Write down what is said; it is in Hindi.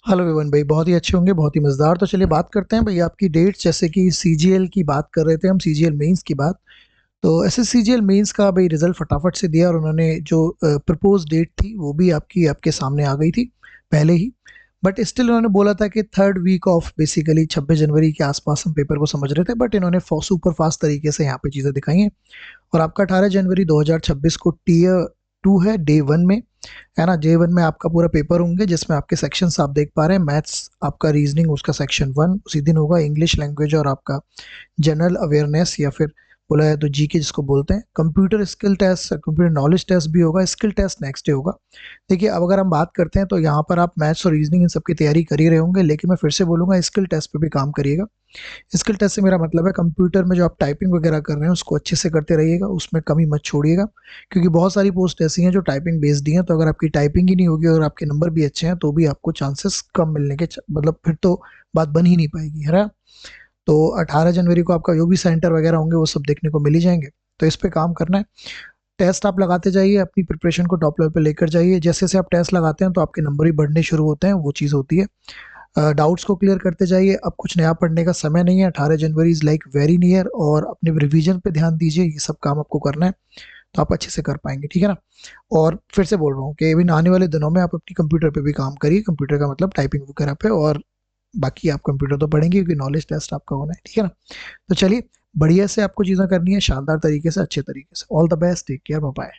हेलो एवरीवन भाई, बहुत ही अच्छे होंगे, बहुत ही मज़ेदार। तो चलिए बात करते हैं भाई आपकी डेट्स, जैसे कि सीजीएल की बात कर रहे थे हम, सीजीएल मेंस की बात। तो ऐसे सीजीएल मेंस का भाई रिजल्ट फटाफट से दिया और उन्होंने जो प्रपोज डेट थी वो भी आपकी आपके सामने आ गई थी पहले ही। बट स्टिल उन्होंने बोला था कि थर्ड वीक ऑफ बेसिकली 26 जनवरी के आसपास हम पेपर को समझ रहे थे, बट इन्होंने सुपर फास्ट तरीके से यहाँ पे चीज़ें दिखाई हैं। और आपका 18 जनवरी 2026 को टीयर 2 है, डे 1 में, है ना। J1 में आपका पूरा पेपर होंगे जिसमें आपके सेक्शंस आप देख पा रहे हैं। मैथ्स आपका रीजनिंग उसका सेक्शन 1 उसी दिन होगा, इंग्लिश लैंग्वेज और आपका जनरल अवेयरनेस या फिर बोला जाए तो जीके जिसको बोलते हैं। Computer skill test, computer knowledge test भी होगा, स्किल टेस्ट नेक्स्ट डे होगा। देखिए अब अगर हम बात करते हैं तो यहाँ पर आप मैथ्स और रीजनिंग इन सब की तैयारी कर ही रहे होंगे, लेकिन मैं फिर से बोलूंगा स्किल टेस्ट पे भी काम करिएगा। स्किल टेस्ट से मेरा मतलब है कंप्यूटर में जो आप टाइपिंग वगैरह कर रहे हैं उसको अच्छे से करते रहिएगा, उसमें कमी मत छोड़िएगा। क्योंकि बहुत सारी पोस्ट ऐसी हैं जो टाइपिंग बेस्ड ही हैं, तो अगर आपकी टाइपिंग ही नहीं होगी और आपके नंबर भी अच्छे हैं तो भी आपको चांसेस कम मिलने के मतलब फिर तो बात बन ही नहीं पाएगी, है ना। तो 18 जनवरी को आपका जो भी सेंटर वगैरह होंगे वो सब देखने को मिल ही जाएंगे। तो इस पे काम करना है। टेस्ट आप लगाते जाइए, अपनी प्रिपरेशन को टॉप लेवल पे लेकर जाइए। जैसे जैसे आप टेस्ट लगाते हैं तो आपके नंबर भी बढ़ने शुरू होते हैं, वो चीज़ होती है। डाउट्स को क्लियर करते जाइए। अब कुछ नया पढ़ने का समय नहीं है, 18 जनवरी इज लाइक वेरी नियर, और अपने रिवीजन पे ध्यान दीजिए, ये सब काम आपको करना है तो आप अच्छे से कर पाएंगे, ठीक है ना। और फिर से बोल रहा हूँ कि इन आने वाले दिनों में आप अपनी कंप्यूटर पे भी काम करिए, कंप्यूटर का मतलब टाइपिंग वगैरह पे, और बाकी आप कंप्यूटर तो पढ़ेंगे क्योंकि नॉलेज टेस्ट आपका होना है, ठीक है ना। तो चलिए, बढ़िया से आपको चीज़ें करनी है, शानदार तरीके से, अच्छे तरीके से। All the best, take care, bye bye.